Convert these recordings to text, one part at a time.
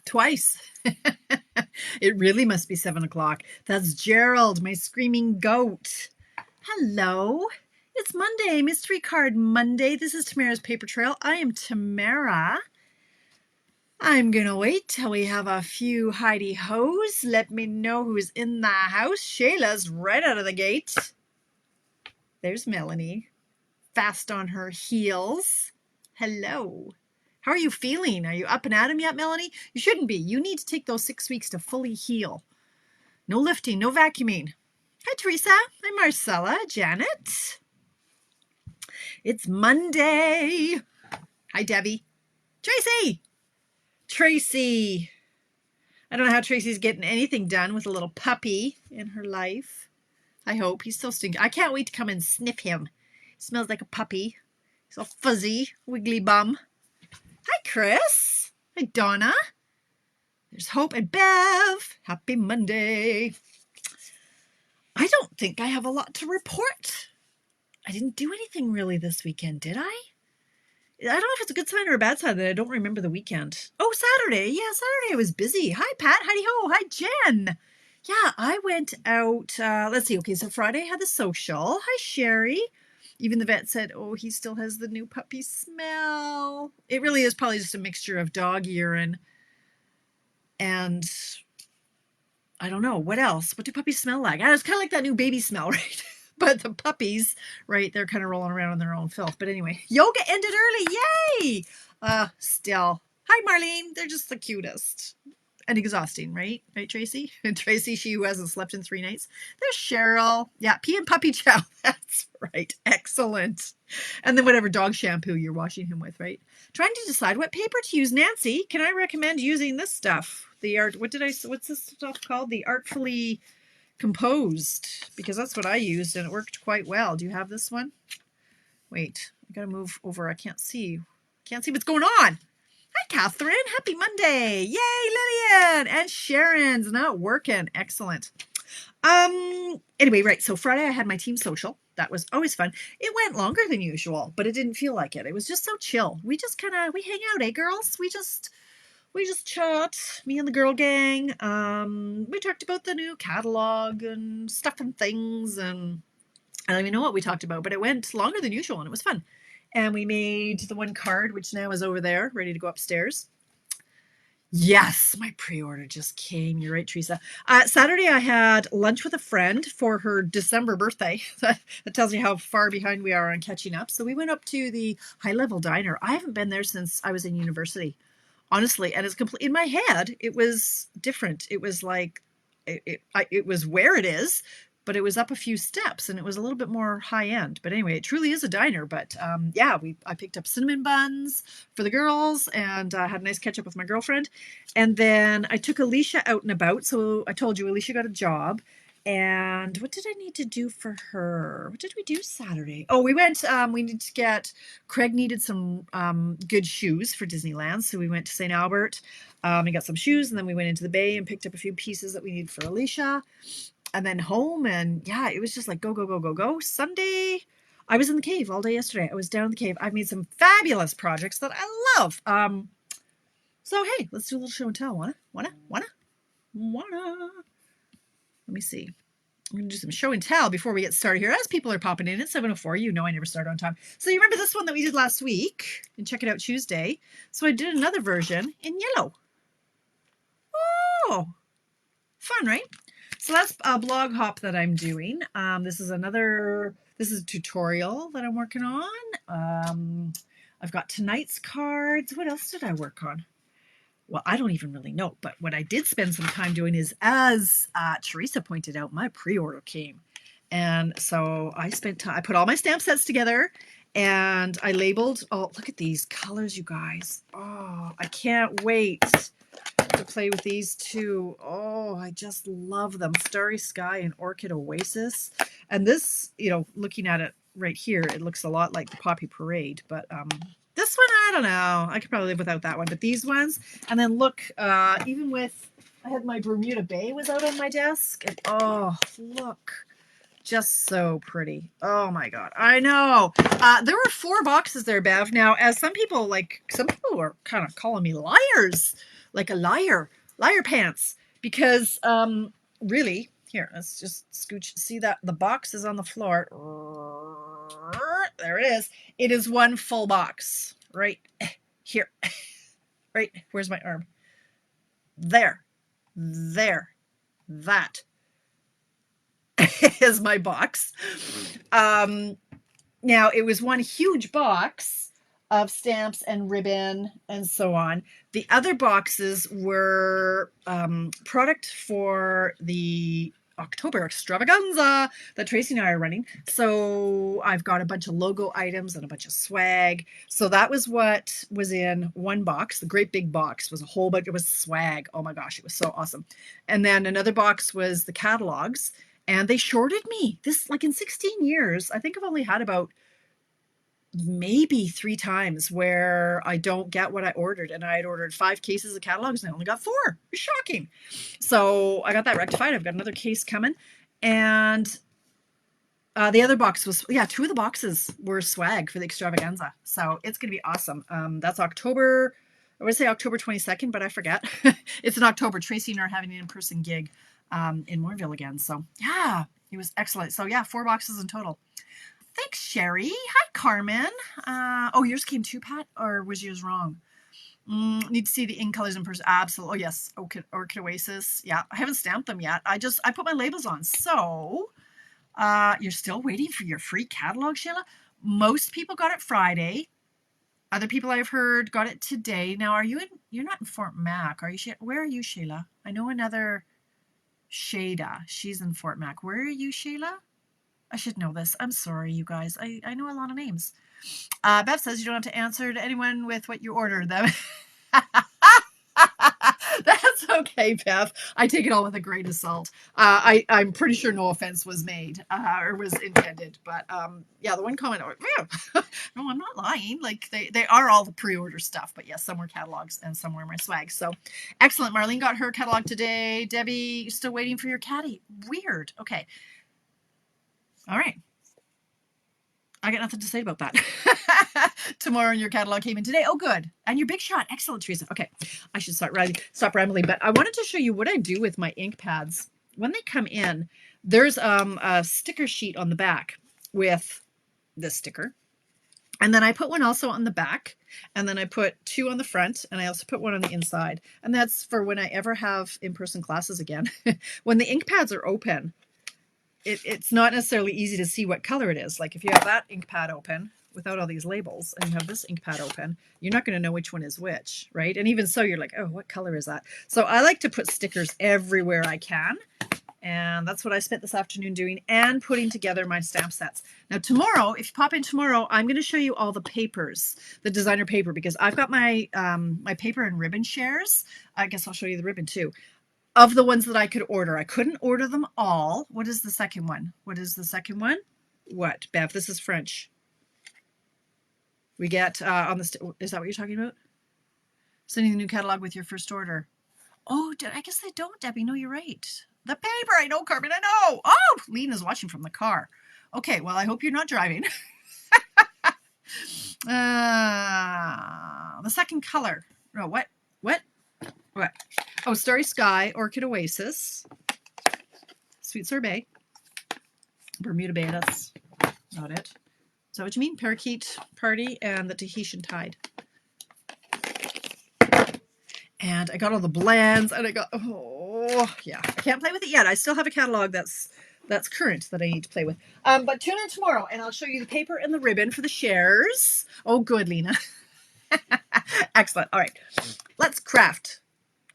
Twice. It really must be 7 o'clock. That's Gerald, my screaming goat. Hello. It's Monday, Mystery Card Monday. This is Tamara's Paper Trail. I am Tamara. I'm going to wait till we have a few hidey-hos. Let me know who's in the house. Shayla's right out of the gate. There's Melanie, fast on her heels. Hello. How are you feeling? Are you up and at 'em yet, Melanie? You shouldn't be. You need to take those 6 weeks to fully heal. No lifting, no vacuuming. Hi, Teresa. Hi, Marcella. Janet. It's Monday. Hi, Debbie. Tracy. Tracy. I don't know how Tracy's getting anything done with a little puppy in her life. I hope. He's so stinky. I can't wait to come and sniff him. He smells like a puppy. He's all fuzzy, wiggly bum. Hi, Chris. Hi, Donna. There's Hope and Bev. Happy Monday. I don't think I have a lot to report. I didn't do anything really this weekend, did I? I don't know if it's a good sign or a bad sign that I don't remember the weekend. Oh, Saturday. Yeah, Saturday I was busy. Hi, Pat. Howdy ho. Hi, Jen. Yeah, I went out. Let's see. Okay, so Friday I had the social. Hi, Sherry. Even the vet said, oh, he still has the new puppy smell. It really is probably just a mixture of dog urine and I don't know. What else? What do puppies smell like? It's kind of like that new baby smell, right? But the puppies, right, they're kind of rolling around in their own filth. But anyway, yoga ended early. Yay! Still. Hi, Marlene. They're just the cutest. And exhausting, right? Right, Tracy? And Tracy, she who hasn't slept in 3 nights. There's Cheryl. Yeah, pee and puppy chow. That's right. Excellent. And then whatever dog shampoo you're washing him with, right? Trying to decide what paper to use. Nancy, can I recommend using this stuff? What's this stuff called? The Artfully Composed. Because that's what I used and it worked quite well. Do you have this one? Wait, I gotta move over. I can't see. Can't see what's going on. Hi, Catherine. Happy Monday. Yay, Lillian. And Sharon's not working. Excellent. Anyway, right. So Friday I had my team social. That was always fun. It went longer than usual, but it didn't feel like it. It was just so chill. We just we hang out, eh, girls? We just chat, me and the girl gang. We talked about the new catalog and stuff and things, and I don't even know what we talked about, but it went longer than usual and it was fun. And we made the one card, which now is over there, ready to go upstairs. Yes, my pre-order just came. You're right, Teresa. Saturday, I had lunch with a friend for her December birthday. That tells you how far behind we are on catching up. So we went up to the High Level Diner. I haven't been there since I was in university, honestly. And it's complete in my head. It was different. It was like it was where it is, but it was up a few steps and it was a little bit more high end. But anyway, it truly is a diner. But yeah, I picked up cinnamon buns for the girls and had a nice catch up with my girlfriend. And then I took Alicia out and about. So I told you Alicia got a job. And what did I need to do for her? What did we do Saturday? Oh, we went, we needed to get, Craig needed some good shoes for Disneyland. So we went to St. Albert and got some shoes. And then we went into the Bay and picked up a few pieces that we needed for Alicia. And then home, and yeah, it was just like go, go, go, go, go. Sunday, I was in the cave all day yesterday. I was down in the cave. I've made some fabulous projects that I love. So hey, let's do a little show and tell. Wanna? Let me see. I'm going to do some show and tell before we get started here. As people are popping in at 7:04, you know I never start on time. So you remember this one that we did last week? And check it out Tuesday. So I did another version in yellow. Oh, fun, right? So that's a blog hop that I'm doing. This is a tutorial that I'm working on. I've got tonight's cards. What else did I work on? Well, I don't even really know. But what I did spend some time doing is, as Teresa pointed out, my pre-order came. And so I spent time, I put all my stamp sets together and I labeled, oh, look at these colors, you guys. Oh, I can't wait to play with these two. Oh, I just love them. Starry Sky and Orchid Oasis. And this, looking at it right here, it looks a lot like the Poppy Parade. But this one, I don't know. I could probably live without that one. But these ones, and then look, even with, I had my Bermuda Bay was out on my desk. And oh, look. Just so pretty. Oh my God. I know. There were 4 boxes there, Bev. Now, as some people are kind of calling me liars. like a liar pants, because really, here, let's just scooch. See that the box is on the floor. There it is. It is one full box right here. Right, where's my arm? There. That is my box. Now, it was one huge box of stamps and ribbon and so on. The other boxes were product for the October extravaganza that Tracy and I are running. So I've got a bunch of logo items and a bunch of swag. So that was what was in one box. The great big box was a whole bunch. It was swag. Oh my gosh, it was so awesome. And then another box was the catalogs. And they shorted me. This, like in 16 years, I think I've only had about maybe 3 times where I don't get what I ordered. And I had ordered 5 cases of catalogs and I only got 4. It's shocking. So I got that rectified. I've got another case coming. And the other box was, 2 of the boxes were swag for the extravaganza. So it's going to be awesome. That's October, I would say October 22nd, but I forget. It's in October. Tracy and I are having an in-person gig in Moorville again. So yeah, it was excellent. So yeah, 4 boxes in total. Thanks, Sherry. Hi, Carmen. Oh, yours came too, Pat, or was yours wrong? Need to see the ink colors in person. Absolutely. Oh, yes. Orchid Oasis. Yeah, I haven't stamped them yet. I put my labels on. So you're still waiting for your free catalog, Sheila? Most people got it Friday. Other people I've heard got it today. Now, you're not in Fort Mac, are you, Sheila? Where are you, Sheila? I know another Shada. She's in Fort Mac. Where are you, Sheila? I should know this. I'm sorry, you guys. I know a lot of names. Beth says you don't have to answer to anyone with what you ordered them. That's okay, Beth. I take it all with a grain of salt. I'm pretty sure no offense was made or was intended. But yeah, the one comment, no, I'm not lying. Like they are all the pre-order stuff. But yes, some were catalogs and some were my swag. So excellent. Marlene got her catalog today. Debbie, still waiting for your caddy. Weird. Okay. All right. I got nothing to say about that. Tomorrow and your catalog came in today. Oh, good. And your big shot. Excellent, Teresa. Okay. I should stop rambling. But I wanted to show you what I do with my ink pads. When they come in, there's a sticker sheet on the back with this sticker. And then I put one also on the back. And then I put 2 on the front. And I also put one on the inside. And that's for when I ever have in-person classes again. When the ink pads are open, it's not necessarily easy to see what color it is. Like if you have that ink pad open without all these labels and you have this ink pad open, you're not going to know which one is which, right? And even so, you're like, oh, what color is that? So I like to put stickers everywhere I can. And that's what I spent this afternoon doing and putting together my stamp sets. Now tomorrow, if you pop in tomorrow, I'm going to show you all the papers, the designer paper, because I've got my my paper and ribbon shares. I guess I'll show you the ribbon too. Of the ones that I could order. I couldn't order them all. What is the second one? What is the second one? What, Bev? This is French. We get on the, is that what you're talking about? Sending the new catalog with your first order. Oh, I guess they don't, Debbie. No, you're right. The paper. I know, Carmen. I know. Oh, Lena's watching from the car. Okay, well, I hope you're not driving. The second color. No, what? What? Oh, Starry Sky, Orchid Oasis, Sweet Sorbet, Bermuda Bay, that's not it. Is that what you mean? Parakeet Party and the Tahitian Tide. And I got all the blends and I got, oh, yeah. I can't play with it yet. I still have a catalog that's current that I need to play with. But tune in tomorrow and I'll show you the paper and the ribbon for the shares. Oh, good, Lena. Excellent. All right. Let's craft.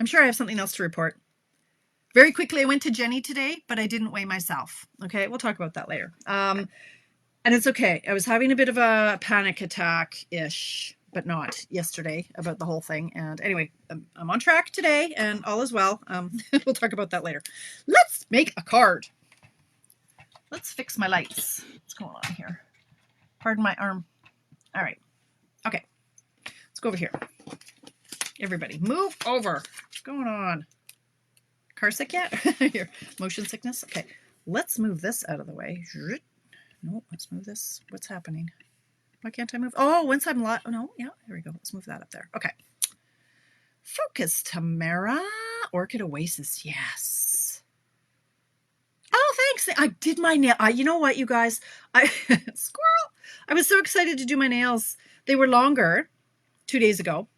I'm sure I have something else to report. Very quickly, I went to Jenny today, but I didn't weigh myself. Okay, we'll talk about that later. And it's okay. I was having a bit of a panic attack-ish, but not yesterday about the whole thing. And anyway, I'm on track today and all is well. We'll talk about that later. Let's make a card. Let's fix my lights. What's going on here? Pardon my arm. All right. Okay. Let's go over here. Everybody, move over. What's going on? Car sick yet? Here, motion sickness. Okay, let's move this out of the way. No, let's move this. What's happening? Why can't I move? Oh, once I'm oh no, yeah, there we go. Let's move that up there. Okay. Focus, Tamara. Orchid Oasis, yes. Oh, thanks. I did my nail. You know what, you guys? Squirrel. I was so excited to do my nails. They were longer 2 days ago.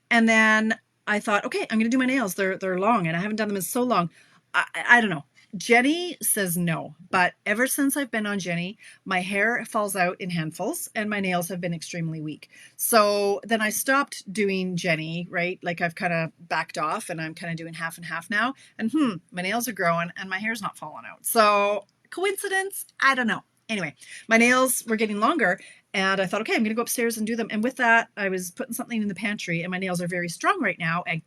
And then I thought, okay, I'm going to do my nails. They're long, and I haven't done them in so long. I don't know. Jenny says no, but ever since I've been on Jenny, my hair falls out in handfuls and my nails have been extremely weak. So then I stopped doing Jenny, right? Like I've kind of backed off and I'm kind of doing half and half now. And my nails are growing and my hair's not falling out. So coincidence? I don't know. Anyway, my nails were getting longer and I thought, okay, I'm going to go upstairs and do them. And with that, I was putting something in the pantry and my nails are very strong right now. And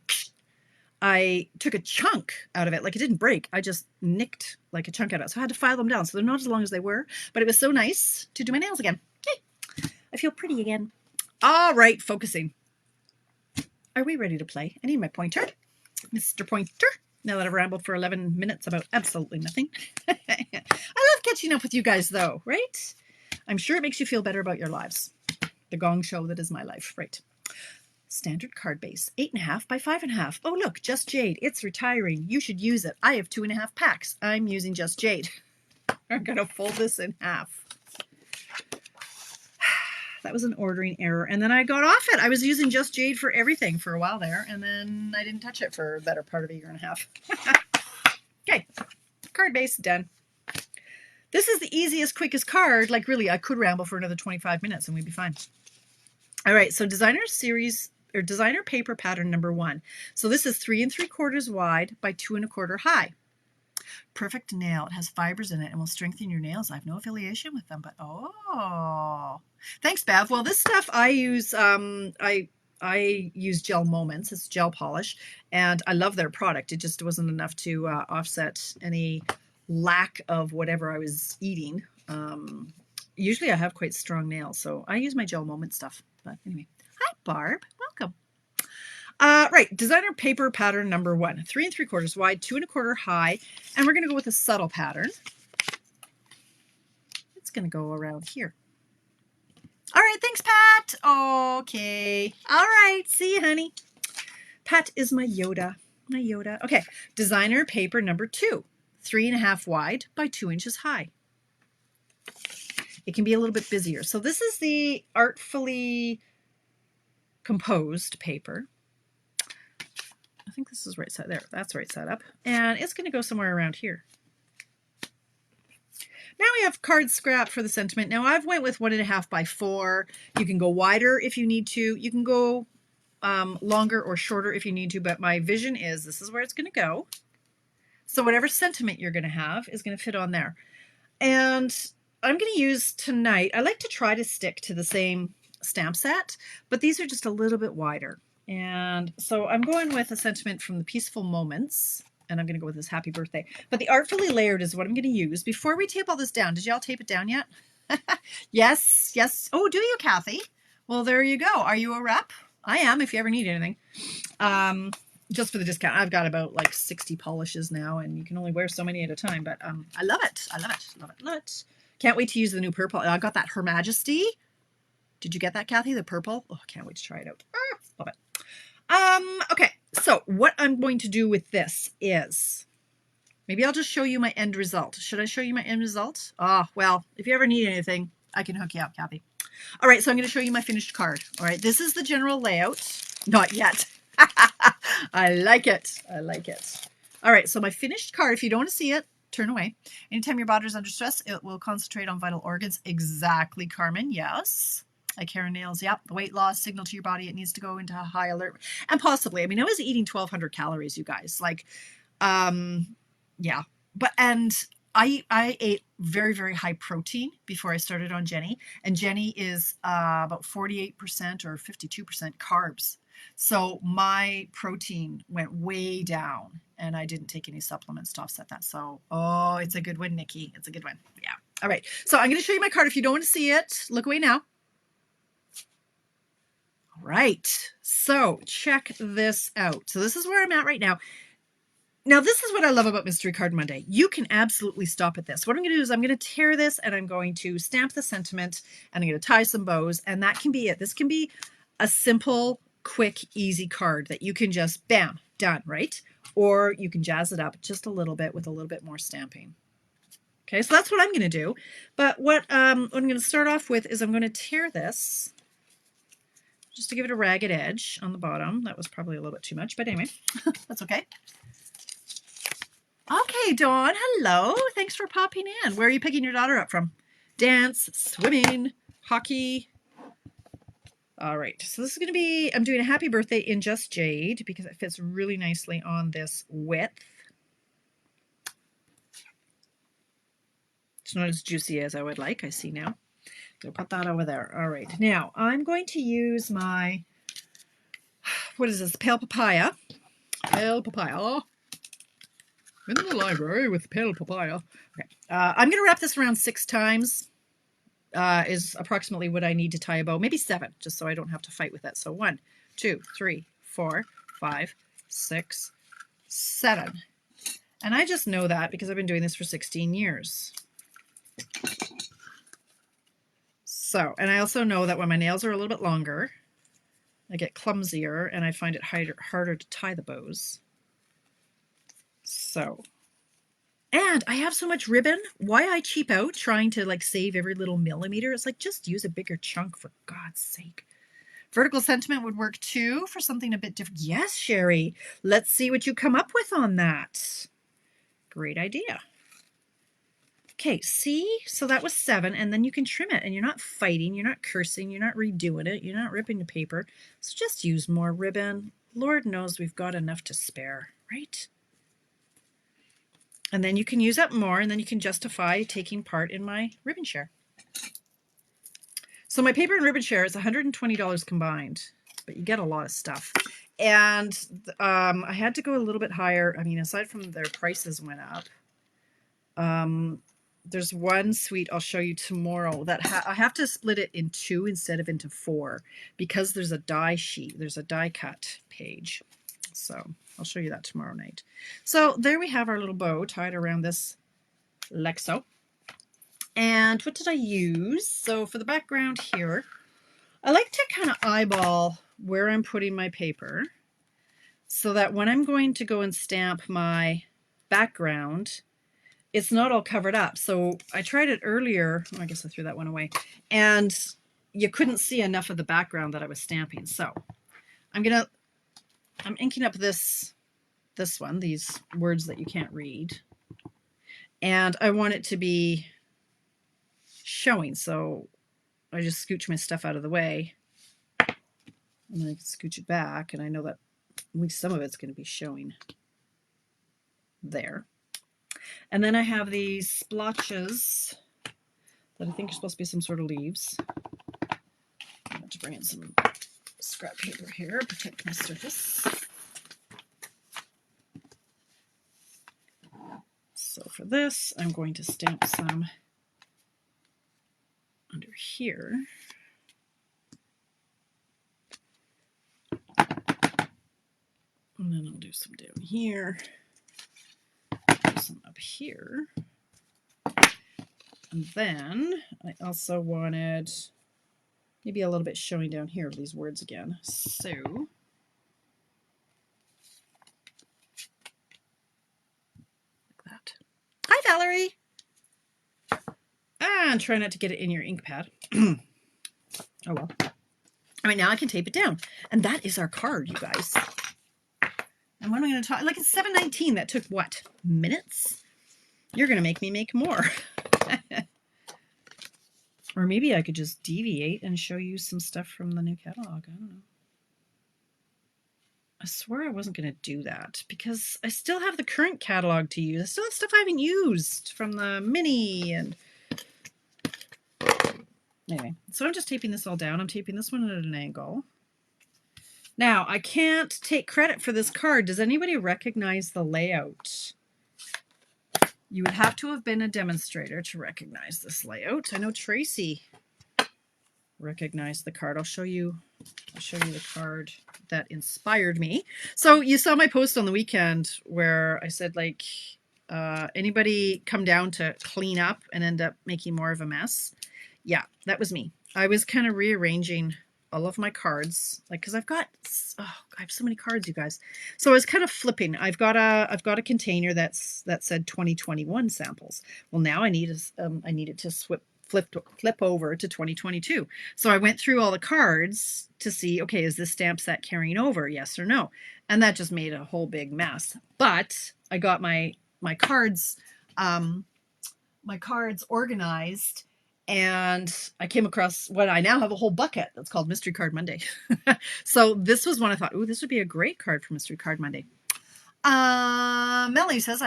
I took a chunk out of it. Like it didn't break. I just nicked like a chunk out of it. So I had to file them down. So they're not as long as they were, but it was so nice to do my nails again. Okay. I feel pretty again. All right, focusing. Are we ready to play? I need my pointer. Mr. Pointer. Now that I've rambled for 11 minutes about absolutely nothing. I love catching up with you guys though, right? I'm sure it makes you feel better about your lives. The gong show that is my life, right? Standard card base, 8.5 by 5.5. Oh, look, Just Jade. It's retiring. You should use it. I have 2.5 packs. I'm using Just Jade. I'm going to fold this in half. That was an ordering error. And then I got off it. I was using Just Jade for everything for a while there. And then I didn't touch it for the better part of a year and a half. Okay. Card base, done. This is the easiest, quickest card. Like really, I could ramble for another 25 minutes and we'd be fine. All right. So designer series or designer paper pattern number 1. So this is 3 3/4 wide by 2 1/4 high. Perfect nail. It has fibers in it and will strengthen your nails. I have no affiliation with them, but oh, thanks, Bev. Well, this stuff I use. I use Gel Moments. It's gel polish, and I love their product. It just wasn't enough to offset any lack of whatever I was eating. Usually, I have quite strong nails, so I use my Gel Moment stuff. But anyway, hi, Barb. Welcome. Right, designer paper pattern number 1, 3 3/4 wide, 2 1/4 high, and we're going to go with a subtle pattern. It's going to go around here. All right, thanks, Pat. Okay. All right, see you, honey. Pat is my Yoda. My Yoda. Okay, designer paper number 2, 3.5 wide by 2 inches high. It can be a little bit busier. So this is the artfully composed paper. I think this is right side there. That's right side up. And it's going to go somewhere around here. Now we have card scrap for the sentiment. Now I've went with 1.5 by 4. You can go wider if you need to. You can go longer or shorter if you need to. But my vision is this is where it's going to go. So whatever sentiment you're going to have is going to fit on there. And I'm going to use tonight. I like to try to stick to the same stamp set, but these are just a little bit wider. And so I'm going with a sentiment from the Peaceful Moments, and I'm going to go with this Happy Birthday. But the Artfully Layered is what I'm going to use. Before we tape all this down, did y'all tape it down yet? Yes, yes. Oh, do you, Kathy? Well, there you go. Are you a rep? I am, if you ever need anything. Just for the discount. I've got about like 60 polishes now, and you can only wear so many at a time. But I love it. I love it. Love it. Love it. Can't wait to use the new purple. I got that Her Majesty. Did you get that, Kathy? The purple? Oh, I can't wait to try it out. Love it. Okay, so what I'm going to do with this is, maybe I'll just show you my end result. Should I show you my end result? Oh, well, if you ever need anything, I can hook you up, Kathy. All right, so I'm going to show you my finished card. All right, this is the general layout. Not yet. I like it. I like it. All right, so my finished card, if you don't want to see it, turn away. Anytime your body is under stress, it will concentrate on vital organs. Exactly, Carmen. Yes. Like hair and nails, yep. The weight loss signal to your body, it needs to go into a high alert. And possibly, I mean, I was eating 1,200 calories, you guys. Like, yeah. But, and I ate very, very high protein before I started on Jenny. And Jenny is about 48% or 52% carbs. So my protein went way down and I didn't take any supplements to offset that. So, oh, it's a good one, Nikki. It's a good one. Yeah. All right. So I'm going to show you my card. If you don't want to see it, look away now. Right, so check this out. So this is where I'm at right now. Now, this is what I love about Mystery Card Monday. You can absolutely stop at this. What I'm going to do is I'm going to tear this and I'm going to stamp the sentiment and I'm going to tie some bows, and that can be it. This can be a simple quick, easy card that you can just, bam, done, right? Or you can jazz it up just a little bit with a little bit more stamping. Okay, so that's what I'm going to do. But what I'm going to start off with is I'm going to tear this just to give it a ragged edge on the bottom. That was probably a little bit too much, but anyway, that's okay. Okay, Dawn, hello. Thanks for popping in. Where are you picking your daughter up from? Dance, swimming, hockey. All right, so this is going to be, I'm doing a happy birthday in Just Jade because it fits really nicely on this width. It's not as juicy as I would like, I see now. So put that over there. All right, now I'm going to use my, what is this, pale papaya. Pale papaya. In the library with pale papaya. Okay, I'm going to wrap this around 6 times. Is approximately what I need to tie a bow. Maybe 7, just so I don't have to fight with it. So 1, 2, 3, 4, 5, 6, 7. And I just know that because I've been doing this for 16 years. So, and I also know that when my nails are a little bit longer, I get clumsier and I find it harder to tie the bows. So, and I have so much ribbon. Why I cheap out trying to like save every little millimeter? It's like, just use a bigger chunk for God's sake. Vertical sentiment would work too for something a bit different. Yes, Sherry. Let's see what you come up with on that. Great idea. Okay, see? So that was 7, and then you can trim it, and you're not fighting, you're not cursing, you're not redoing it, you're not ripping the paper. So just use more ribbon. Lord knows we've got enough to spare, right? And then you can use up more, and then you can justify taking part in my ribbon share. So my paper and ribbon share is $120 combined, but you get a lot of stuff. And I had to go a little bit higher. I mean, aside from their prices went up, there's one suite I'll show you tomorrow that I have to split it in 2 instead of into 4 because there's a die sheet. There's a die cut page. So I'll show you that tomorrow night. So there we have our little bow tied around this Lexo. And what did I use? So for the background here, I like to kind of eyeball where I'm putting my paper so that when I'm going to go and stamp my background, it's not all covered up. So I tried it earlier. Oh, I guess I threw that one away. And you couldn't see enough of the background that I was stamping. So I'm inking up this one, these words that you can't read. And I want it to be showing. So I just scooch my stuff out of the way. And then I can scooch it back. And I know that at least some of it's going to be showing there. And then I have these splotches that I think are supposed to be some sort of leaves. I have to bring in some scrap paper here, protect my surface. So for this, I'm going to stamp some under here. And then I'll do some down here. Some up here. And then I also wanted maybe a little bit showing down here of these words again. So like that. Hi, Valerie. And try not to get it in your ink pad. Oh well. All right, now I can tape it down. And that is our card, you guys. And what am I going to talk? Like it's 7:19. That took what? Minutes? You're going to make me make more. Or maybe I could just deviate and show you some stuff from the new catalog. I don't know. I swear I wasn't going to do that because I still have the current catalog to use. I still have stuff I haven't used from the mini. And anyway, so I'm just taping this all down. I'm taping this one at an angle. Now, I can't take credit for this card. Does anybody recognize the layout? You would have to have been a demonstrator to recognize this layout. I know Tracy recognized the card. I'll show you the card that inspired me. So you saw my post on the weekend where I said, like, anybody come down to clean up and end up making more of a mess? Yeah, that was me. I was kind of rearranging all of my cards, like, because I have so many cards, you guys. So I was kind of flipping. I've got a container that said 2021 samples. Well, now I need it to flip over to 2022. So I went through all the cards to see, okay, is this stamp set carrying over? Yes or no? And that just made a whole big mess. But I got my cards organized, and I came across what I now have a whole bucket that's called Mystery Card Monday. So this was one I thought, oh, this would be a great card for Mystery Card Monday. Melanie says,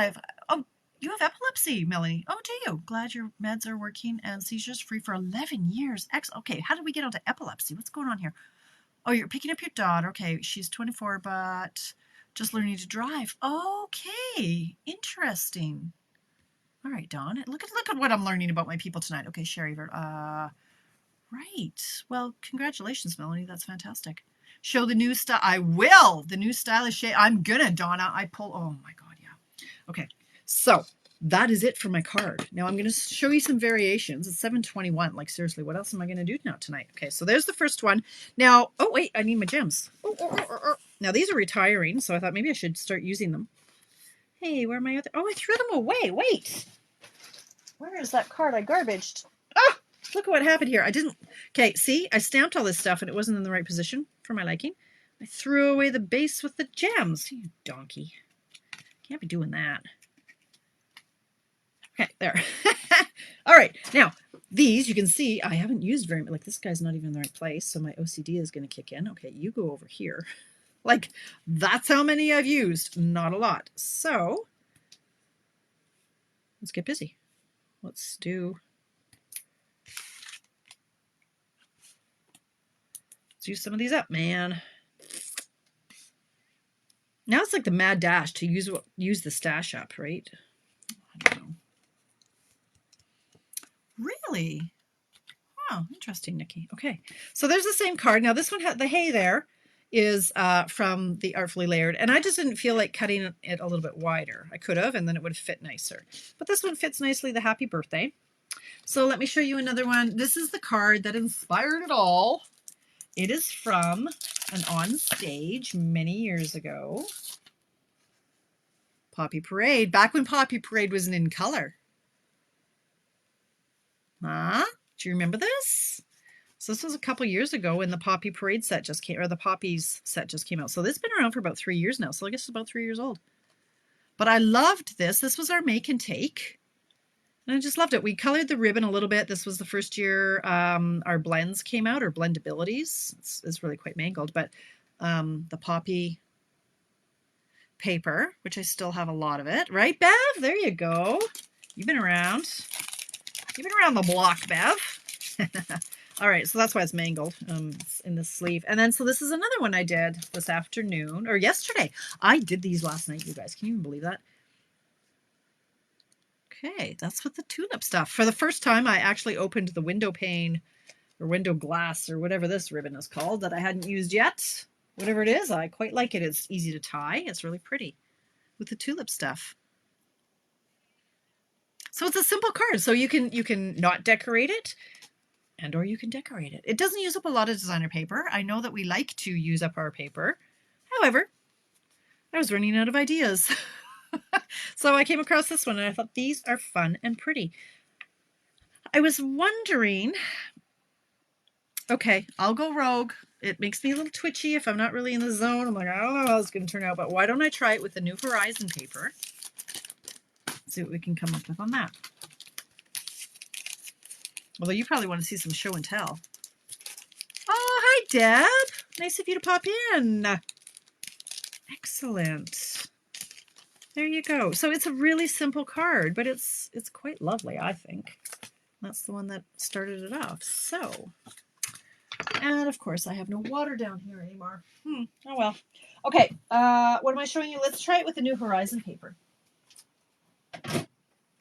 oh, you have epilepsy, Melanie. Oh, do you? Glad your meds are working and seizures free for 11 years. Okay, how did we get onto epilepsy? What's going on here? Oh, you're picking up your daughter. Okay, she's 24, but just learning to drive. Okay, interesting. All right, Dawn. Look at what I'm learning about my people tonight. Okay, Sherry. Right. Well, congratulations, Melanie. That's fantastic. Show the new style. I will. The new stylish shade. I'm gonna, Donna. Oh my God, yeah. Okay, so that is it for my card. Now I'm gonna show you some variations. It's 7:21. Like, seriously, what else am I gonna do now tonight? Okay, so there's the first one. Now, oh wait, I need my gems. Now these are retiring, so I thought maybe I should start using them. Hey, where are my other? Oh, I threw them away. Wait. Where is that card I garbaged? Ah, look at what happened here. I didn't. Okay, see, I stamped all this stuff and it wasn't in the right position for my liking. I threw away the base with the gems. You donkey. Can't be doing that. Okay, there. All right, now these you can see I haven't used very much. Like, this guy's not even in the right place, so my OCD is going to kick in. Okay, you go over here. Like, that's how many I've used. Not a lot. So let's get busy. Let's use some of these up, man. Now it's like the mad dash to use the stash up, right? I don't know. Really? Oh, interesting, Nikki. Okay, so there's the same card. Now this one had the hay there is from the Artfully Layered, and I just didn't feel like cutting it a little bit wider. I could have, and then it would have fit nicer. But this one fits nicely, the Happy Birthday. So let me show you another one. This is the card that inspired it all. It is from an on stage many years ago. Poppy Parade, back when Poppy Parade wasn't in color. Huh? Do you remember this? So this was a couple years ago when the Poppy Parade set just came, or the Poppies set just came out. So this has been around for about 3 years now. So I guess it's about 3 years old. But I loved this. This was our make and take. And I just loved it. We colored the ribbon a little bit. This was the first year our blends came out, or blendabilities. It's really quite mangled. But the Poppy paper, which I still have a lot of it. Right, Bev? There you go. You've been around. You've been around the block, Bev. All right, so that's why it's mangled. It's in the sleeve. And then, so this is another one I did this afternoon, or yesterday. I did these last night, you guys. Can you even believe that? Okay, that's with the tulip stuff. For the first time, I actually opened the window pane, or window glass, or whatever this ribbon is called, that I hadn't used yet. Whatever it is, I quite like it. It's easy to tie. It's really pretty with the tulip stuff. So it's a simple card. So you can not decorate it, and or you can decorate it. It doesn't use up a lot of designer paper. I know that we like to use up our paper. However, I was running out of ideas. So I came across this one and I thought these are fun and pretty. I was wondering, okay, I'll go rogue. It makes me a little twitchy if I'm not really in the zone. I'm like, I don't know how it's going to turn out, but why don't I try it with the New Horizon paper? See what we can come up with on that. Although you probably want to see some show and tell. Oh, hi, Deb. Nice of you to pop in. Excellent. There you go. So it's a really simple card, but it's quite lovely, I think. That's the one that started it off. So, and of course I have no water down here anymore. Oh well. Okay, what am I showing you? Let's try it with the New Horizon paper.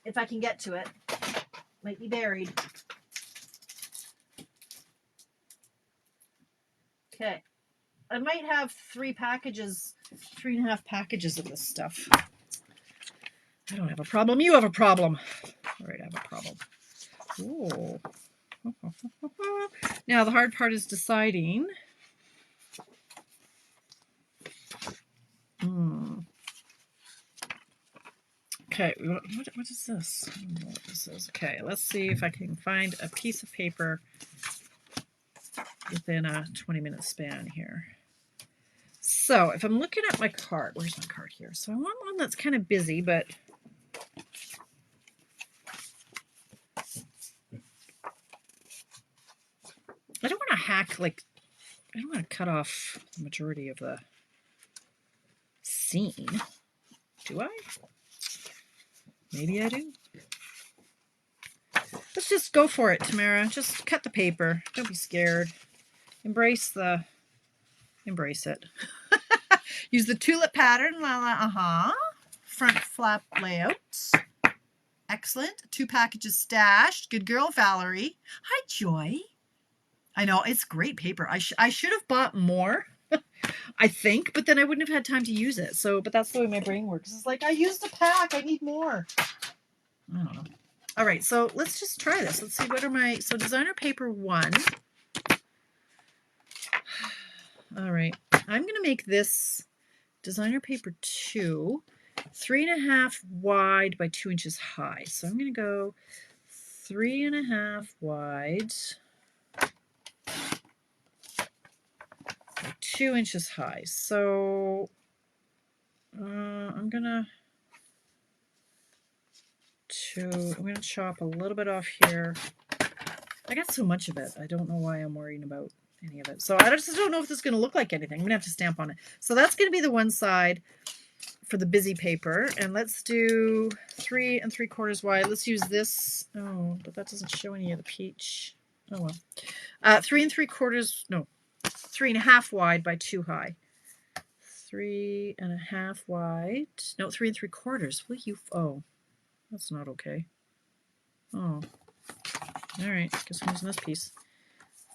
If I can get to it. Might be buried. Okay. I might have 3.5 packages of this stuff. I don't have a problem. You have a problem. All right, I have a problem. Ooh. Now the hard part is deciding. Okay, what is this? I don't know what this is. Okay, let's see if I can find a piece of paper within a 20-minute span here. So if I'm looking at my card, where's my card here? So I want one that's kind of busy, but I don't want to hack, like, I don't want to cut off the majority of the scene. Do I? Maybe I do. Let's just go for it, Tamara. Just cut the paper. Don't be scared. Embrace it. Use the tulip pattern. Front flap layout. Excellent. 2 packages stashed. Good girl, Valerie. Hi, Joy. I know, it's great paper. I should have bought more, I think, but then I wouldn't have had time to use it. So, but that's the way my brain works. It's like, I used a pack. I need more. I don't know. All right, so let's just try this. Let's see, what are my, so designer paper 1. All right, I'm going to make this designer paper 2, 3.5 wide by 2 inches high. So I'm going to go 3.5 wide by 2 inches high. So I'm gonna chop a little bit off here. I got so much of it. I don't know why I'm worrying about any of it. So I just don't know if this is going to look like anything. I'm going to have to stamp on it. So that's going to be the one side for the busy paper. And let's do 3 3/4 wide. Let's use this. Oh, but that doesn't show any of the peach. Oh well. 3 3/4, no, 3.5 wide by 2 high. 3.5 wide. No, 3 3/4. Will you? Oh, that's not okay. Oh, all right. Guess I'm using this piece.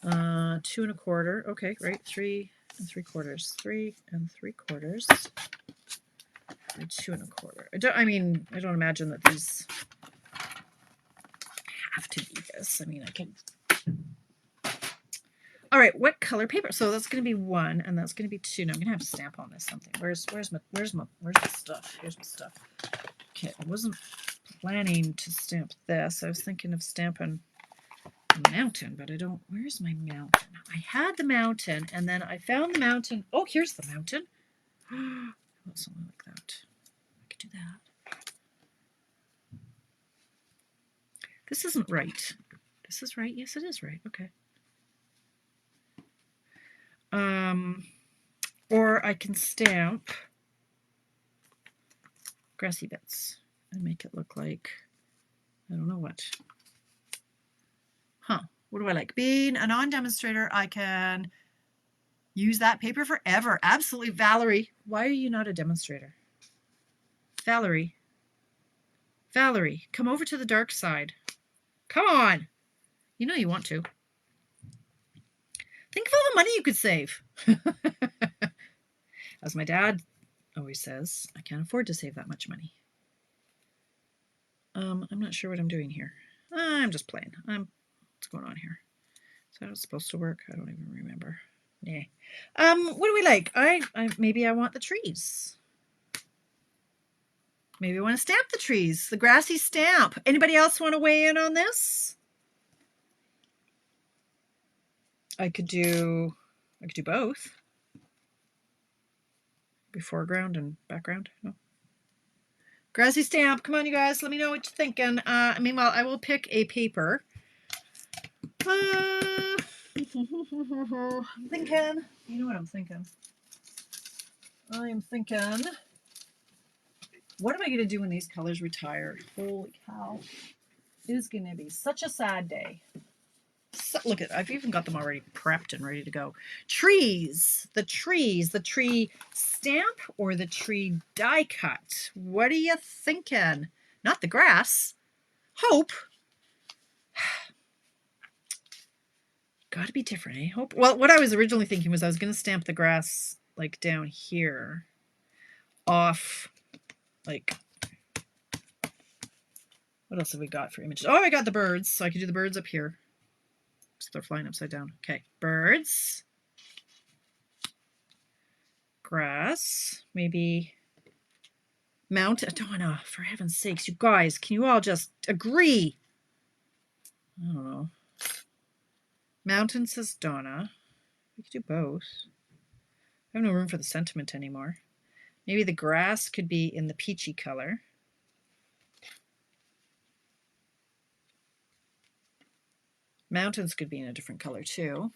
2 1/4. Okay, right. 3 3/4. 3 3/4. 2 1/4. I don't imagine that these have to be this. I mean, I can. All right, what color paper? So that's going to be 1, and that's going to be 2. Now I'm going to have to stamp on this something. Where's the stuff? Here's my stuff. Okay, I wasn't planning to stamp this. I was thinking of stamping a mountain, but I don't. Where's my mountain? I had the mountain, and then I found the mountain. Oh, here's the mountain. Oh, something like that. I could do that. This isn't right. This is right. Yes, it is right. Okay. Or I can stamp grassy bits and make it look like, I don't know what. What do I like? Being a non-demonstrator, I can use that paper forever. Absolutely. Valerie, why are you not a demonstrator? Valerie, come over to the dark side. Come on. You know you want to. Think of all the money you could save. As my dad always says, I can't afford to save that much money. I'm not sure what I'm doing here. I'm just playing. What's going on here? Is that how it's supposed to work? I don't even remember. Yeah. What do we like? Maybe I want the trees. Maybe I want to stamp the trees. The grassy stamp. Anybody else want to weigh in on this? I could do both. Be foreground and background. No. Grassy stamp. Come on, you guys. Let me know what you're thinking. Meanwhile, I will pick a paper. I'm thinking. You know what I'm thinking? I am thinking. What am I going to do when these colors retire? Holy cow. It is going to be such a sad day. So, look at, I've even got them already prepped and ready to go. Trees, the tree stamp or the tree die cut? What are you thinking? Not the grass. Hope. Got to be different, eh? Hope. Well, what I was originally thinking was I was going to stamp the grass like down here off, like, what else have we got for images? Oh, I got the birds, so I could do the birds up here. Oops, they're flying upside down. Okay, birds. Grass. Maybe mountain. Donna, for heaven's sakes, you guys, can you all just agree? I don't know. Mountain says Donna. We could do both. I have no room for the sentiment anymore. Maybe the grass could be in the peachy color. Mountains could be in a different color too.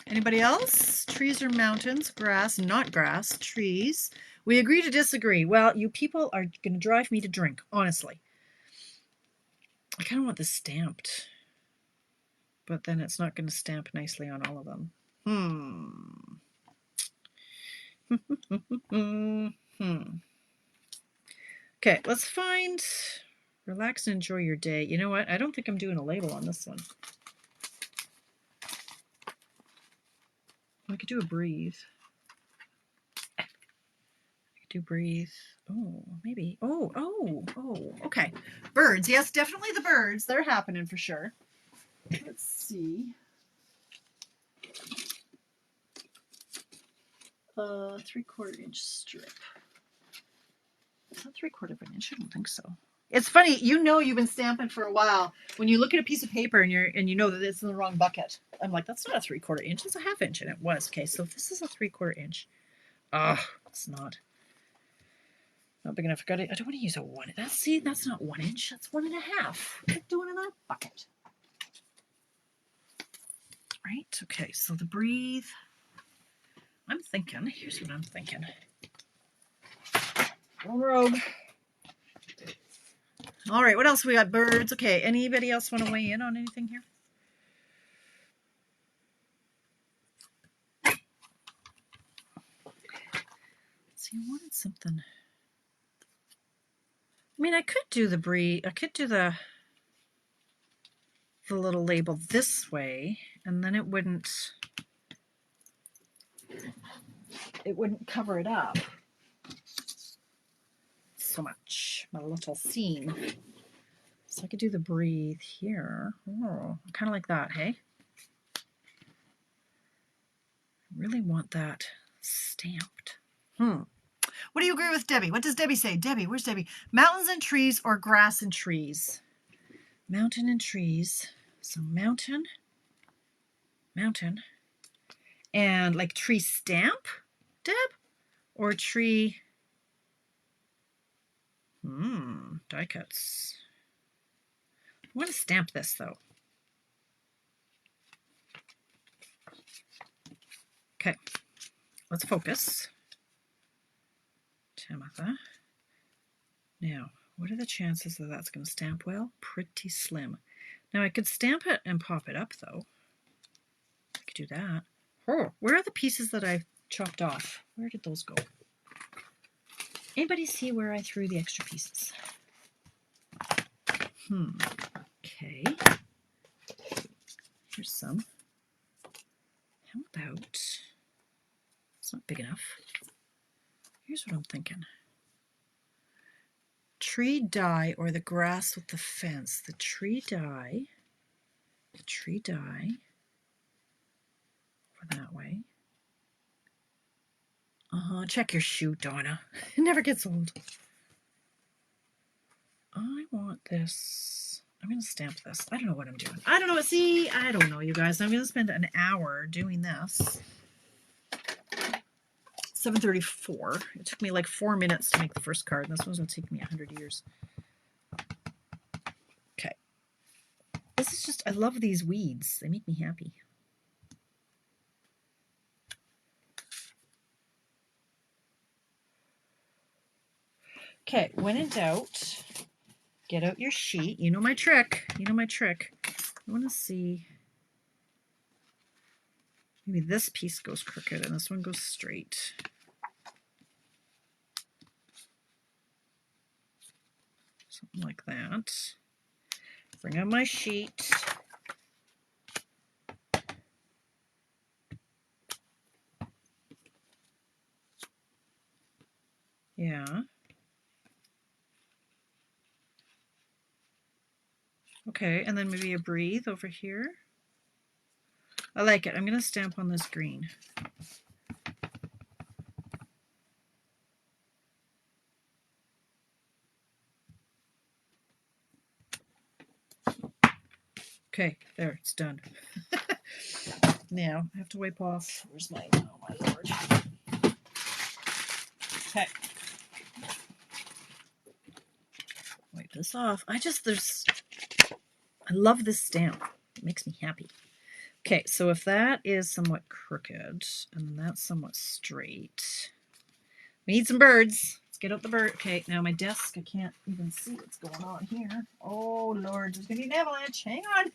Anybody else? Trees or mountains? Grass, not grass, trees. We agree to disagree. Well, you people are going to drive me to drink, honestly. I kind of want this stamped, but then it's not going to stamp nicely on all of them. Okay, let's find relax and enjoy your day. You know what? I don't think I'm doing a label on this one. I could do a breathe. I could do breathe. Oh, maybe. Oh, okay. Birds. Yes, definitely the birds. They're happening for sure. Let's see. 3/4 inch strip. Is that 3/4 of an inch? I don't think so. It's funny, you know, you've been stamping for a while when you look at a piece of paper and you know that it's in the wrong bucket. I'm like, that's not a 3/4 inch, it's a 1/2 inch, and it was. Okay, so this is a 3/4 inch. It's not big enough. I don't want to use a 1. That's not 1 inch. That's 1.5. What are you doing in that bucket? Right. Okay. So the breathe. I'm thinking. Here's what I'm thinking. Rogue. All right. What else we got? Birds. Okay. Anybody else want to weigh in on anything here? See, I wanted something. I mean, I could do the breathe. I could do the little label this way, and then it wouldn't cover it up so much. My little scene. So I could do the breathe here. Oh, kind of like that, hey? I really want that stamped. What do you agree with Debbie? What does Debbie say? Debbie, where's Debbie? Mountains and trees or grass and trees? Mountain and trees. So mountain. And like tree stamp, Deb? Or tree... die cuts. I want to stamp this though. Okay, let's focus. Tamara. Now, what are the chances that that's going to stamp well? Pretty slim. Now I could stamp it and pop it up though. I could do that. Where are the pieces that I chopped off? Where did those go? Anybody see where I threw the extra pieces? Okay. Here's some. How about... It's not big enough. Here's what I'm thinking. Tree die or the grass with the fence. The tree die. Over that way. Check your shoe, Donna. It never gets old. I want this. I'm going to stamp this. I don't know what I'm doing. I don't know. See, I don't know, you guys. I'm going to spend an hour doing this. 7:34. It took me like 4 minutes to make the first card, and this one's going to take me 100 years. Okay. This is just, I love these weeds. They make me happy. Okay, when in doubt, get out your sheet. You know my trick. I want to see. Maybe this piece goes crooked and this one goes straight. Something like that. Bring out my sheet. Yeah. Okay, and then maybe a breathe over here. I like it. I'm going to stamp on this green. Okay, there, it's done. Now, I have to wipe off. Where's my, oh my lord. Okay. Wipe this off. I love this stamp. It makes me happy. Okay, so if that is somewhat crooked, and that's somewhat straight, we need some birds. Let's get out the bird. Okay, now my desk, I can't even see what's going on here. Oh, Lord, there's going to be an avalanche. Hang on.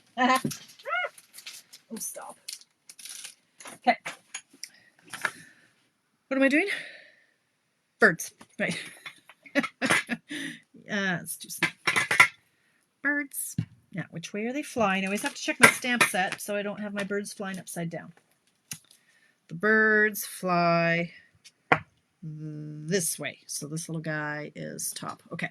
Oh, stop. Okay. What am I doing? Birds. Right. Let's do some birds. Now, which way are they flying? I always have to check my stamp set so I don't have my birds flying upside down. The birds fly this way. So this little guy is top. Okay.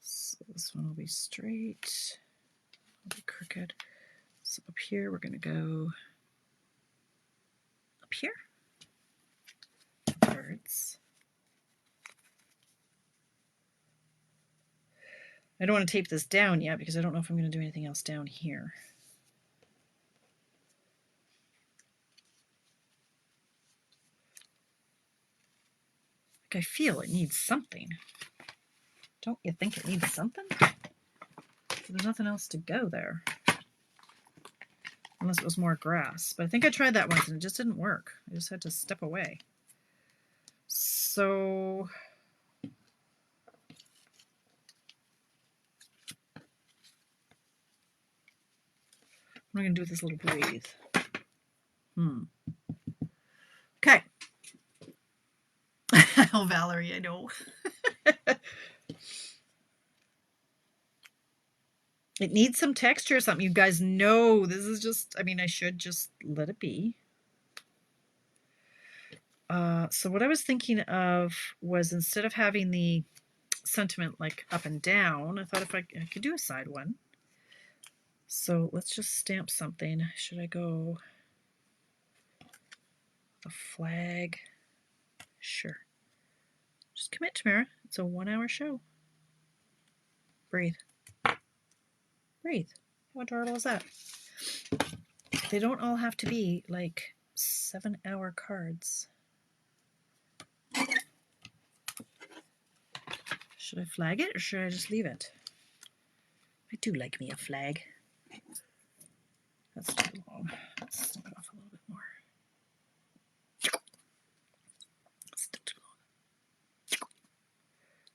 So this one will be straight. It'll be crooked. So up here, we're going to go up here. Birds. I don't want to tape this down yet because I don't know if I'm going to do anything else down here. Like I feel it needs something. Don't you think it needs something? There's nothing else to go there. Unless it was more grass. But I think I tried that once and it just didn't work. I just had to step away. So what am I going to do with this little breathe? Okay. Oh, Valerie, I know. It needs some texture or something. You guys know this is just, I mean, I should just let it be. So what I was thinking of was instead of having the sentiment like up and down, I thought if I could do a side one. So let's just stamp something. Should I go a flag? Sure. Just commit, Tamara. It's a 1-hour show. Breathe. Breathe. How adorable is that? They don't all have to be like 7-hour cards. Should I flag it or should I just leave it? I do like me a flag. That's too long. Let's snip it off a little bit more. Still too long.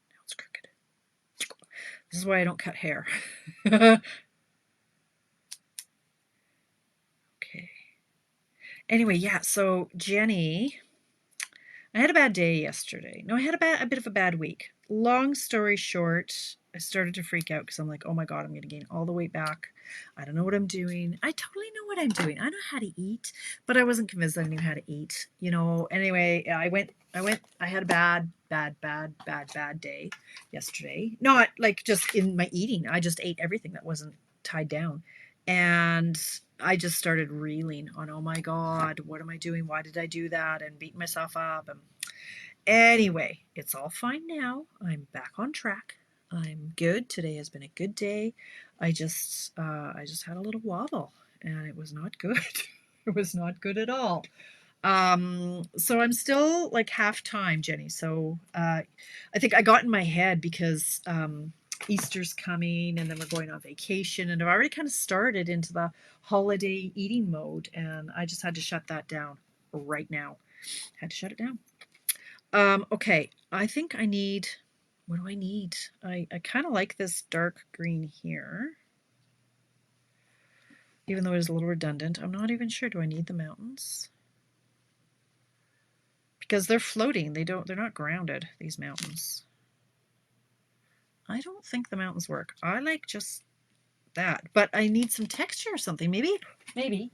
Now it's crooked. This is why I don't cut hair. Okay. Anyway, yeah, so Jenny, I had a bad day yesterday. No, I had a bit of a bad week. Long story short, I started to freak out because I'm like, oh my God, I'm going to gain all the weight back. I don't know what I'm doing. I totally know what I'm doing. I know how to eat, but I wasn't convinced I knew how to eat. You know, anyway, I had a bad day yesterday. Not like just in my eating. I just ate everything that wasn't tied down. And I just started reeling on, oh my God, what am I doing? Why did I do that? And beating myself up. And anyway, it's all fine now. I'm back on track. I'm good. Today has been a good day. I just had a little wobble and it was not good. It was not good at all. So I'm still like half time, Jenny. So I think I got in my head because Easter's coming and then we're going on vacation and I've already kind of started into the holiday eating mode and I just had to shut that down right now. Had to shut it down. Okay, I think I need, what do I need? I kind of like this dark green here. Even though it is a little redundant. I'm not even sure, do I need the mountains? Because they're floating, they're not grounded, these mountains. I don't think the mountains work. I like just that, but I need some texture or something. Maybe. Hang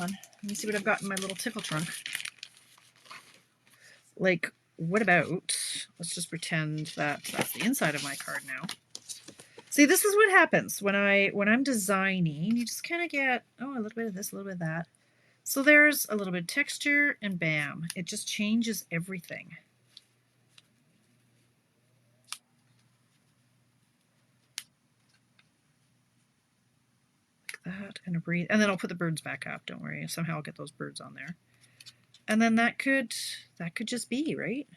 on, let me see what I've got in my little tickle trunk. Like, what about, let's just pretend that that's the inside of my card now. See, this is what happens when I'm designing. You just kind of get, oh, a little bit of this, a little bit of that. So there's a little bit of texture, and bam, it just changes everything. Like that, and a breathe, and then I'll put the birds back up. Don't worry, somehow I'll get those birds on there. And then that could just be, right?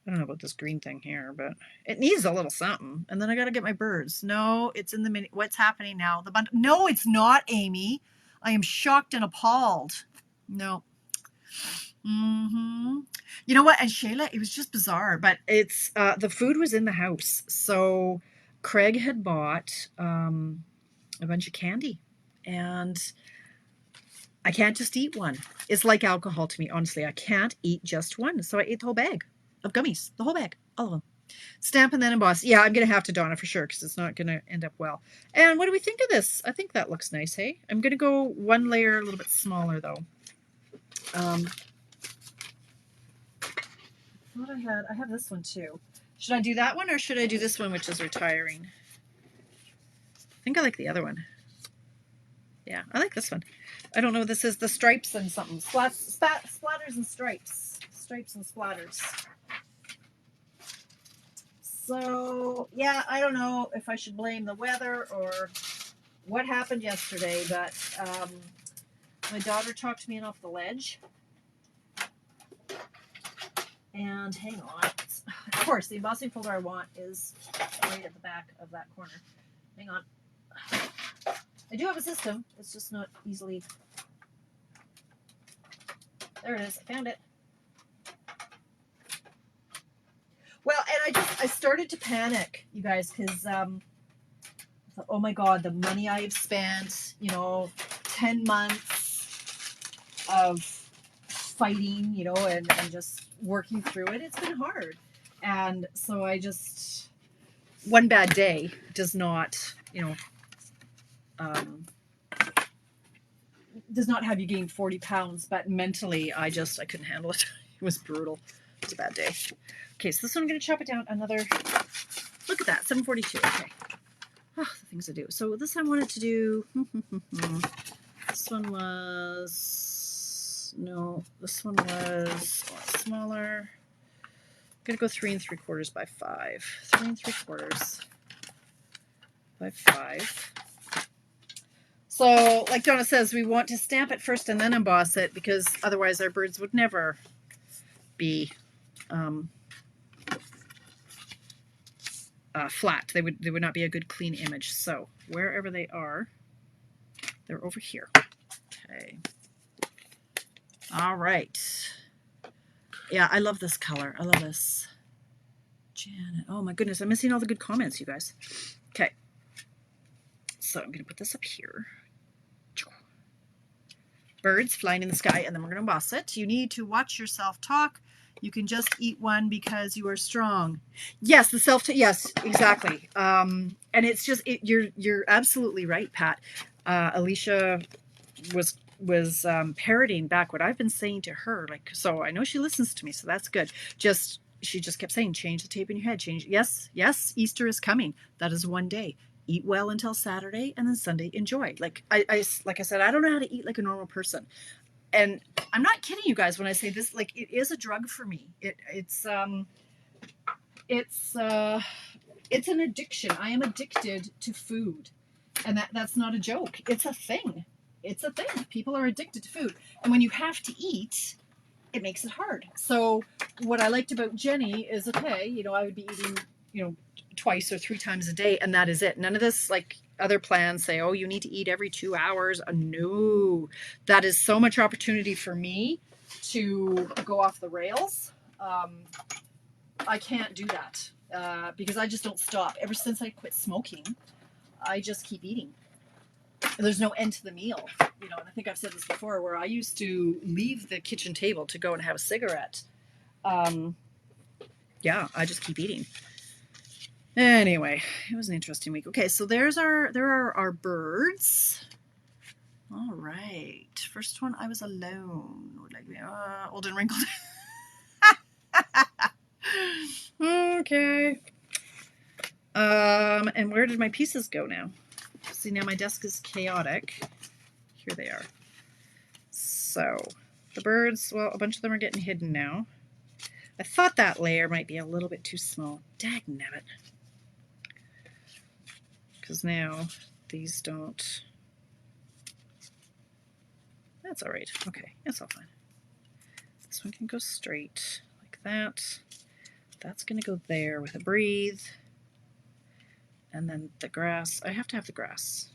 I don't know about this green thing here, but it needs a little something. And then I got to get my birds. No, it's in the mini. What's happening now? The bundle. No, it's not, Amy. I am shocked and appalled. No. You know what? And Shayla, it was just bizarre, but it's the food was in the house. So Craig had bought a bunch of candy, and I can't just eat one. It's like alcohol to me, honestly. I can't eat just one. So I ate the whole bag of gummies, the whole bag, all of them. Stamp and then emboss. Yeah, I'm going to have to, Donna, for sure, because it's not going to end up well. And what do we think of this? I think that looks nice, hey? I'm going to go one layer a little bit smaller, though. I thought I have this one, too. Should I do that one, or should I do this one, which is retiring? I think I like the other one. Yeah, I like this one. I don't know what this is. The stripes and something. Splatters and stripes. Stripes and splatters. So, yeah, I don't know if I should blame the weather or what happened yesterday, but my daughter talked me off the ledge. And hang on. Of course, the embossing folder I want is right at the back of that corner. Hang on. I do have a system. It's just not easily. There it is. I found it. Well, and I started to panic, you guys, because oh my God, the money I've spent, 10 months of fighting, and just working through it. It's been hard. And so one bad day does not, does not have you gain 40 pounds, but mentally I couldn't handle it. It was brutal. It was a bad day. Okay, so this one I'm going to chop it down another, look at that, 742. Okay. Oh, the things I do. So this I wanted to do, this one was, no, this one was a lot smaller. I'm going to go 3 3/4 by 5. 3 3/4 by 5. So, like Donna says, we want to stamp it first and then emboss it, because otherwise our birds would never be flat. They would not be a good clean image. So wherever they are, they're over here. Okay. All right. Yeah, I love this color. I love this. Janet. Oh my goodness, I'm missing all the good comments, you guys. Okay. So I'm going to put this up here. Birds flying in the sky, and then we're going to emboss it. You need to watch yourself talk. You can just eat one because you are strong. Yes, yes, exactly. And it's just you're absolutely right, Pat. Alicia was parroting back what I've been saying to her. Like, so I know she listens to me, so that's good. She just kept saying, change the tape in your head. Change. Yes, Easter is coming. That is one day. Eat well until Saturday, and then Sunday enjoy. Like I said, I don't know how to eat like a normal person. And I'm not kidding you guys when I say this, like, it is a drug for me. It's an addiction. I am addicted to food. And that's not a joke. It's a thing. It's a thing. People are addicted to food. And when you have to eat, it makes it hard. So what I liked about Jenny is, okay, I would be eating, 2 or 3 times a day, and that is it. None of this, like, other plans say, oh, you need to eat every 2 hours. No, that is so much opportunity for me to go off the rails. I can't do that because I just don't stop. Ever since I quit smoking, I just keep eating. There's no end to the meal, and I think I've said this before, where I used to leave the kitchen table to go and have a cigarette. Yeah, I just keep eating. Anyway, it was an interesting week. Okay, so there are our birds. All right, first one, I was alone. Old and wrinkled. Okay. And where did my pieces go now? See, now my desk is chaotic. Here they are. So the birds, well, a bunch of them are getting hidden now. I thought that layer might be a little bit too small. Dagnabbit. Because now these don't. That's all right. Okay, that's all fine. This one can go straight like that. That's going to go there with a breathe. And then the grass. I have to have the grass.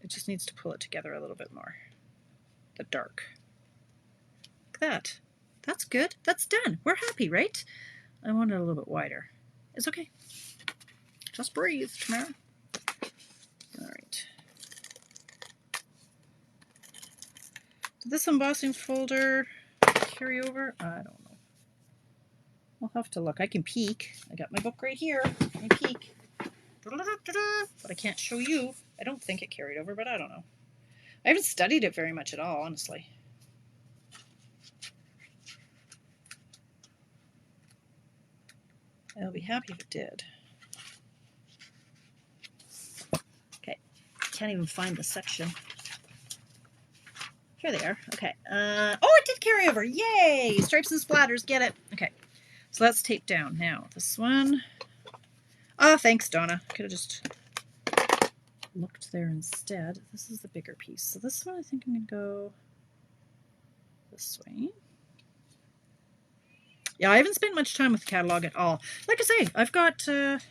It just needs to pull it together a little bit more. The dark. Like that. That's good. That's done. We're happy, right? I want it a little bit wider. It's okay. Just breathe, Tamara. All right. Did this embossing folder carry over? I don't know. We'll have to look. I can peek. I got my book right here. I peek. But I can't show you. I don't think it carried over, but I don't know. I haven't studied it very much at all, honestly. I'll be happy if it did. Okay. Can't even find the section. Here they are. Okay. Oh, it did carry over. Yay! Stripes and splatters. Get it. Okay. So that's taped down. Now, this one. Oh, thanks, Donna. Could have just looked there instead. This is the bigger piece. So this one, I think I'm going to go this way. Yeah, I haven't spent much time with the catalog at all. Like I say, I've got the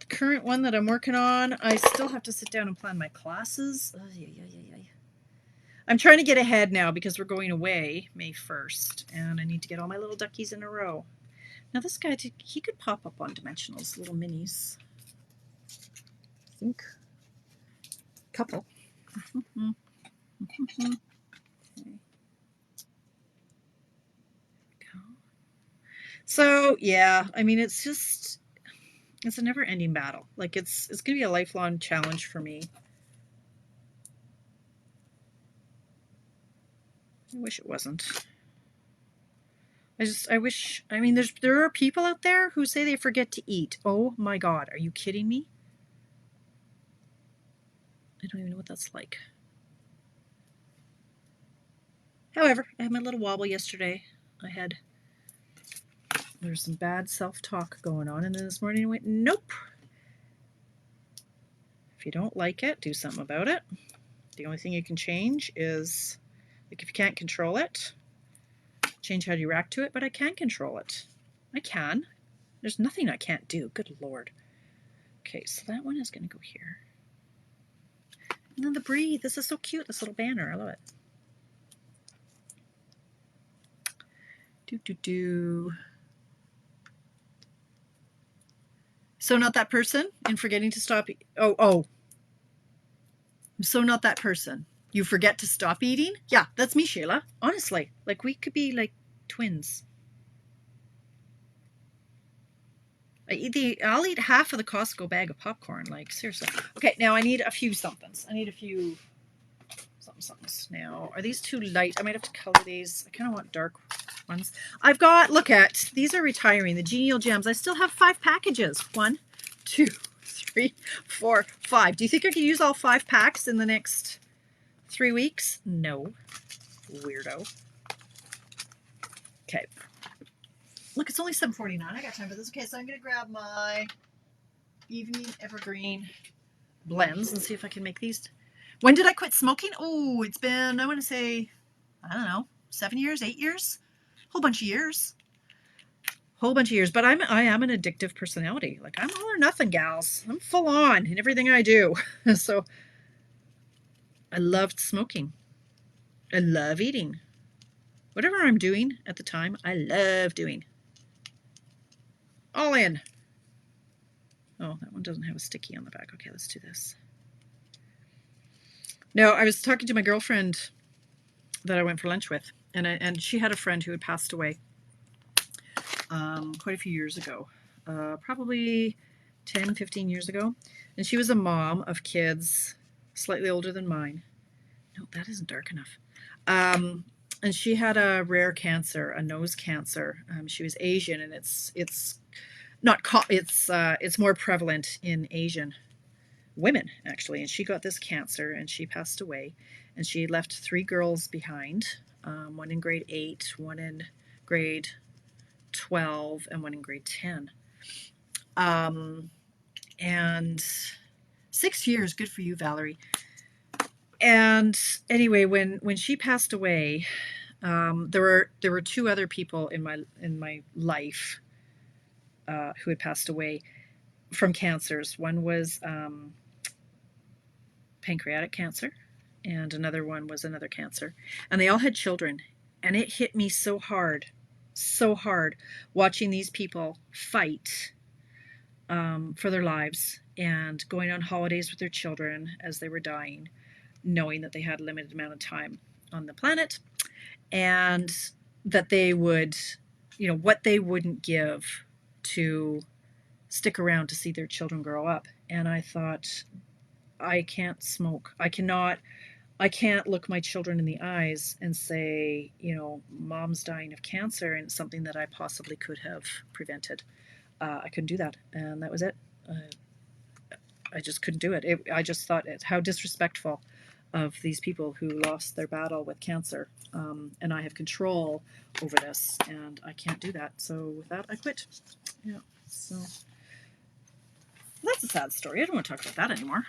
current one that I'm working on. I still have to sit down and plan my classes. I'm trying to get ahead now because we're going away May 1st, and I need to get all my little duckies in a row. Now this guy, he could pop up on dimensionals, little minis. I think. Couple. Okay. So yeah, I mean, it's a never-ending battle. Like it's gonna be a lifelong challenge for me. I wish it wasn't. I wish, I mean, there are people out there who say they forget to eat. Oh my God, are you kidding me? I don't even know what that's like. However, I had my little wobble yesterday. There was some bad self-talk going on, and then this morning I went, nope. If you don't like it, do something about it. The only thing you can change is, like, if you can't control it, change how you react to it, but I can control it. I can. There's nothing I can't do. Good Lord. Okay, so that one is going to go here. And then the breathe. This is so cute, this little banner. I love it. So not that person in forgetting to stop. Oh. I'm so not that person. You forget to stop eating? Yeah, that's me, Sheila. Honestly, like we could be like twins. I'll eat half of the Costco bag of popcorn. Like seriously. Okay, now I need a few somethings. I need a few somethings. Now, are these too light? I might have to color these. I kind of want dark ones. I've got, look at, these are retiring, the Genial Gems. I still have 5 packages. 1, 2, 3, 4, 5. Do you think I could use all 5 packs in the next 3 weeks? No. Weirdo. Okay. Look, it's only 7:49. I got time for this. Okay, so I'm going to grab my Evening Evergreen blends and see if I can make these. When did I quit smoking? Oh, it's been, I want to say, I don't know, 7 years, 8 years? Whole bunch of years. But I am an addictive personality. Like, I'm all or nothing, gals. I'm full on in everything I do. So I loved smoking. I love eating. Whatever I'm doing at the time, I love doing. All in. Oh, that one doesn't have a sticky on the back. Okay, let's do this. No, I was talking to my girlfriend that I went for lunch with, and she had a friend who had passed away quite a few years ago, probably 10, 15 years ago. And she was a mom of kids slightly older than mine. No, that isn't dark enough. And she had a rare cancer, a nose cancer. She was Asian, and it's it's more prevalent in Asian women, actually. And she got this cancer and she passed away. And she left 3 girls behind, one in grade 8, one in grade 12, and one in grade 10. And 6 years, good for you, Valerie. And anyway, when she passed away, there were 2 other people in my life who had passed away from cancers. One was pancreatic cancer, and another one was another cancer. And they all had children. And it hit me so hard watching these people fight for their lives and going on holidays with their children as they were dying, knowing that they had a limited amount of time on the planet, and that they would, what they wouldn't give to stick around to see their children grow up. And I thought, I can't smoke. I can't look my children in the eyes and say, mom's dying of cancer, and it's something that I possibly could have prevented. I couldn't do that, and that was it. I just couldn't do it. I just thought how disrespectful of these people who lost their battle with cancer, and I have control over this, and I can't do that. So with that, I quit. Yeah. So that's a sad story. I don't want to talk about that anymore.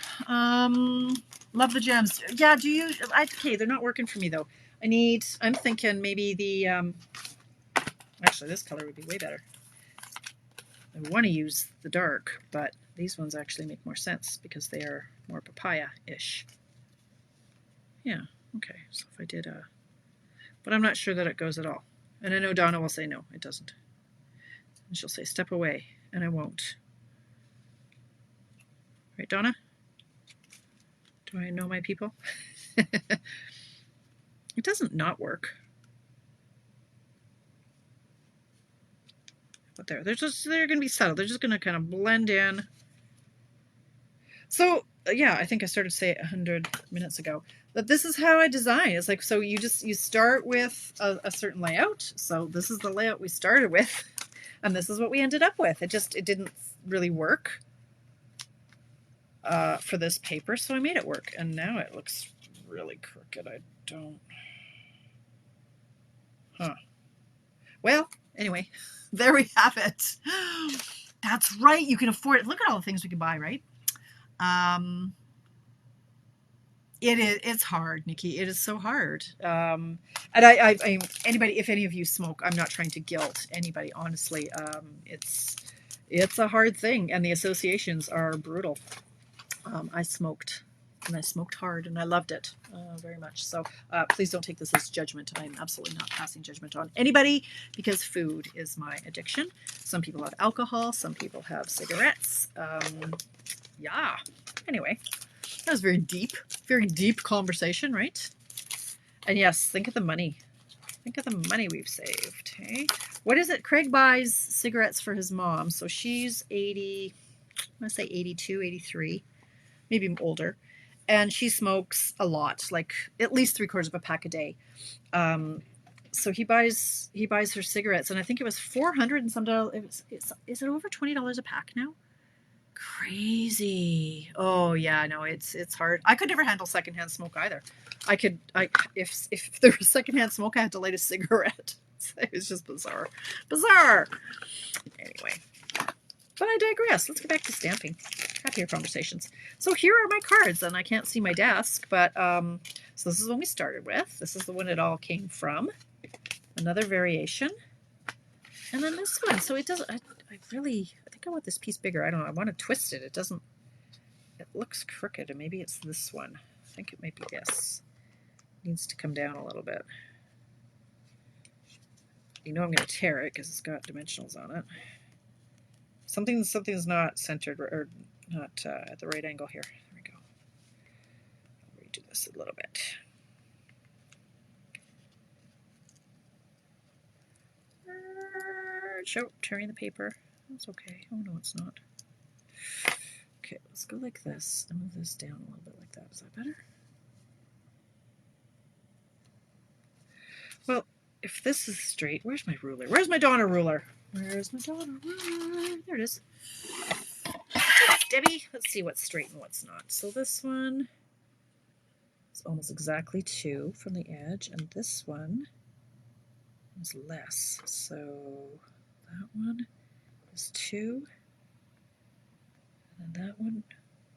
Love the gems. Yeah. Do you? Okay, they're not working for me though. I'm thinking maybe the. Actually, this color would be way better. I want to use the dark, but these ones actually make more sense because they are more papaya-ish. Yeah, okay, so if I did but I'm not sure that it goes at all. And I know Donna will say no, it doesn't. And she'll say step away, and I won't. Right, Donna? Do I know my people? It doesn't not work. But they're going to be subtle. They're just going to kind of blend in. So yeah, I think I started to say it 100 minutes ago that this is how I design. It's like, so you start with a certain layout. So this is the layout we started with, and this is what we ended up with. It didn't really work for this paper, so I made it work, and now it looks really crooked. Well, anyway, there we have it. That's right, you can afford it. Look at all the things we can buy, right? It's hard, Nikki. It is so hard. And anybody, if any of you smoke, I'm not trying to guilt anybody, honestly. It's a hard thing, and the associations are brutal. I smoked, and I smoked hard, and I loved it very much. So please don't take this as judgment. I'm absolutely not passing judgment on anybody, because food is my addiction. Some people have alcohol. Some people have cigarettes. Yeah. Anyway, that was very deep conversation, right? And yes, think of the money. Think of the money we've saved. Hey, what is it? Craig buys cigarettes for his mom. So she's 80, I want to say 82, 83, maybe older. And she smokes a lot, like at least 3/4 of a pack a day. So he buys her cigarettes, and I think it was $400 and some dollars. Is it over $20 a pack now? Crazy. Oh yeah, no, it's hard. I could never handle secondhand smoke either. If there was secondhand smoke, I had to light a cigarette. It was just bizarre. Anyway, but I digress. Let's get back to stamping. Happier conversations. So here are my cards, and I can't see my desk, but so this is one we started with. This is the one it all came from. Another variation, and then this one. So it doesn't. I think I want this piece bigger. I don't know. I want to twist it. It doesn't. It looks crooked, and maybe it's this one. I think it might be this. It needs to come down a little bit. You know I'm going to tear it because it's got dimensionals on it. Something's not centered or not at the right angle here. There we go. I'll redo this a little bit. Show tearing the paper. That's okay. Oh no, it's not. Okay, let's go like this and move this down a little bit like that. Is that better? Well, if this is straight, where's my ruler? Where's my Donna ruler? Where's my daughter? There it is. Debbie, let's see what's straight and what's not. So this one is almost exactly 2 from the edge, and this one is less. So that one is 2, and then that one.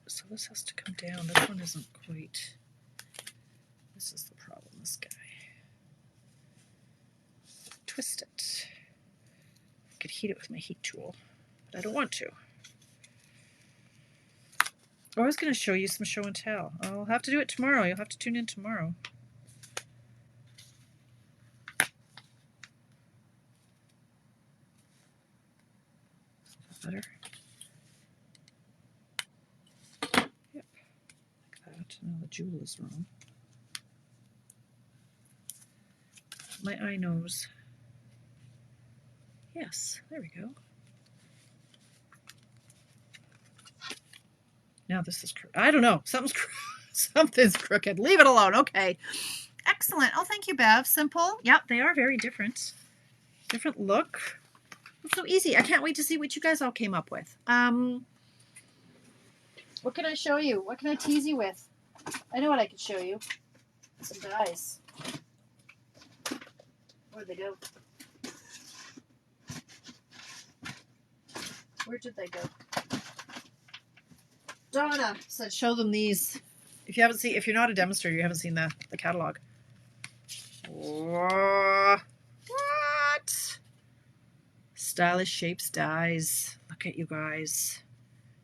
So this has to come down. This one isn't quite. This is the problem. This guy. Twist it. I could heat it with my heat tool, but I don't want to. I was going to show you some show and tell. I'll have to do it tomorrow. You'll have to tune in tomorrow. Better. Yep. Like that. No, the jewel is wrong. My eye knows. Yes, there we go. Now this is crooked. I don't know. Something's crooked. Leave it alone. Okay. Excellent. Oh, thank you, Bev. Simple. Yep, they are very different. Different look. It's so easy. I can't wait to see what you guys all came up with. What can I show you? What can I tease you with? I know what I could show you. Some dies. Where'd they go? Where did they go? Donna said show them these. If you're not a demonstrator, you haven't seen the catalog. What? Stylish shapes dies. Look at you guys.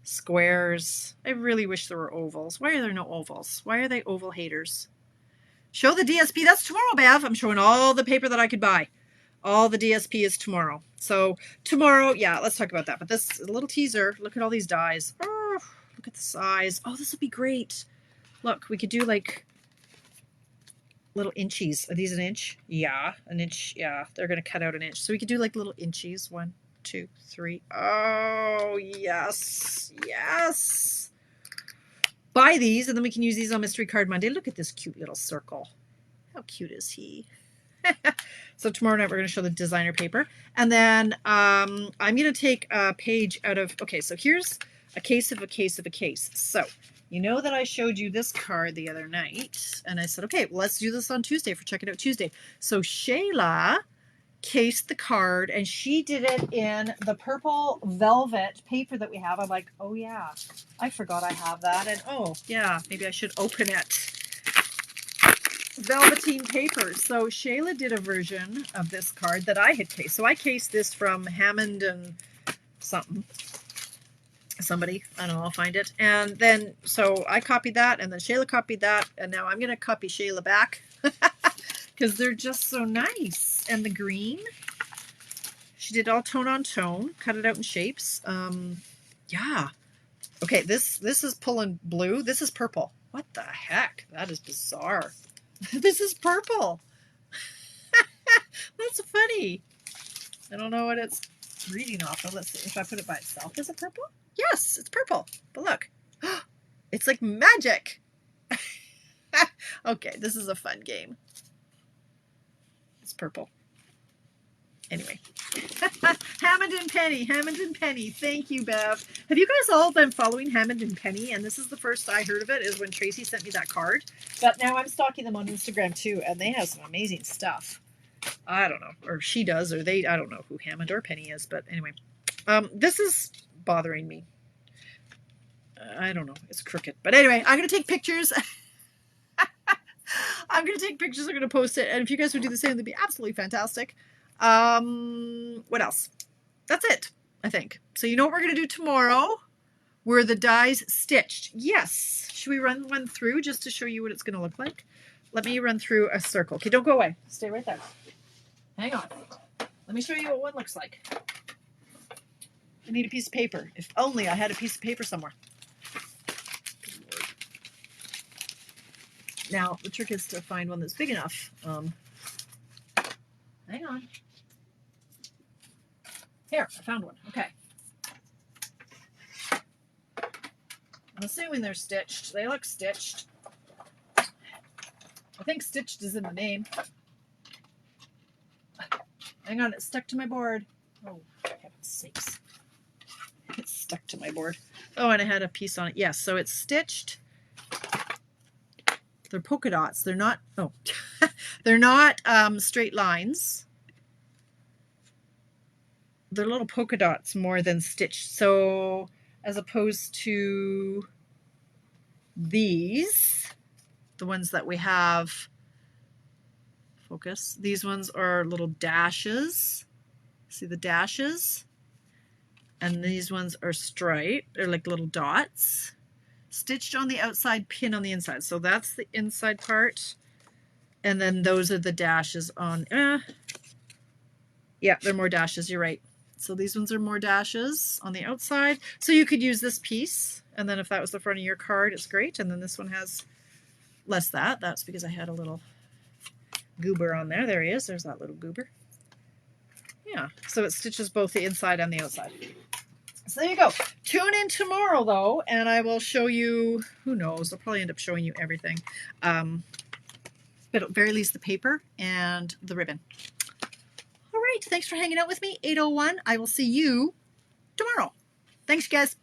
Squares. I really wish there were ovals. Why are there no ovals? Why are they oval haters? Show the DSP. That's tomorrow, Bev. I'm showing all the paper that I could buy. All the DSP is tomorrow. So tomorrow, yeah, let's talk about that. But this is a little teaser. Look at all these dies. Oh, look at the size. Oh, this would be great. Look, we could do like little inchies. Are these an inch? Yeah, an inch. Yeah, they're going to cut out an inch. So we could do like little inchies. 1, 2, 3. Oh, yes. Yes. Buy these, and then we can use these on Mystery Card Monday. Look at this cute little circle. How cute is he? So tomorrow night we're going to show the designer paper. And then I'm going to take a page out of... Okay, so here's a case of a case of a case. So you know that I showed you this card the other night. And I said, okay, well, let's do this on Tuesday for Check It Out Tuesday. So Shayla cased the card, and she did it in the purple velvet paper that we have. I'm like, oh, yeah, I forgot I have that. And, oh, yeah, maybe I should open it. Velveteen paper. So Shayla did a version of this card that I had cased. So I cased this from Hammond and somebody. I don't know. I'll find it. And then, so I copied that, and then Shayla copied that, and now I'm going to copy Shayla back because they're just so nice. And the green, she did all tone on tone, cut it out in shapes. Yeah. Okay, this is pulling blue. This is purple. What the heck? That is bizarre. This is purple. That's funny. I don't know what it's reading off of. Let's see if I put it by itself. Is it purple? Yes, it's purple. But look, it's like magic. Okay, this is a fun game. It's purple. Anyway. Hammond and Penny. Hammond and Penny. Thank you, Bev. Have you guys all been following Hammond and Penny? And this is the first I heard of it is when Tracy sent me that card. But now I'm stalking them on Instagram too, and they have some amazing stuff. I don't know. Or she does, or they, I don't know who Hammond or Penny is. But anyway. This is bothering me. I don't know. It's crooked. But anyway, I'm going to take pictures. I'm going to take pictures. I'm going to post it. And if you guys would do the same, that'd be absolutely fantastic. What else? That's it, I think. So you know what we're going to do tomorrow? Were the dies stitched? Yes. Should we run one through just to show you what it's going to look like? Let me run through a circle. Okay, don't go away. Stay right there. Hang on. Let me show you what one looks like. I need a piece of paper. If only I had a piece of paper somewhere. Now, the trick is to find one that's big enough. Hang on. Here, I found one. Okay. I'm assuming they're stitched. They look stitched. I think stitched is in the name. Hang on, it's stuck to my board. Oh, for heaven's sakes. It's stuck to my board. Oh, and I had a piece on it. Yes, so it's stitched. They're polka dots. They're not, oh, they're not straight lines. They're little polka dots more than stitched. So as opposed to these, the ones that we have, focus, these ones are little dashes. See the dashes? And these ones are striped. They're like little dots. Stitched on the outside, pin on the inside. So that's the inside part. And then those are the dashes on, yeah, they're more dashes, you're right. So these ones are more dashes on the outside. So you could use this piece. And then if that was the front of your card, it's great. And then this one has less that. That's because I had a little goober on there. There he is. There's that little goober. Yeah, so it stitches both the inside and the outside. So there you go. Tune in tomorrow, though, and I will show you, who knows, I'll probably end up showing you everything. But at very least the paper and the ribbon. All right, thanks for hanging out with me. 8:01. I will see you tomorrow. Thanks, guys.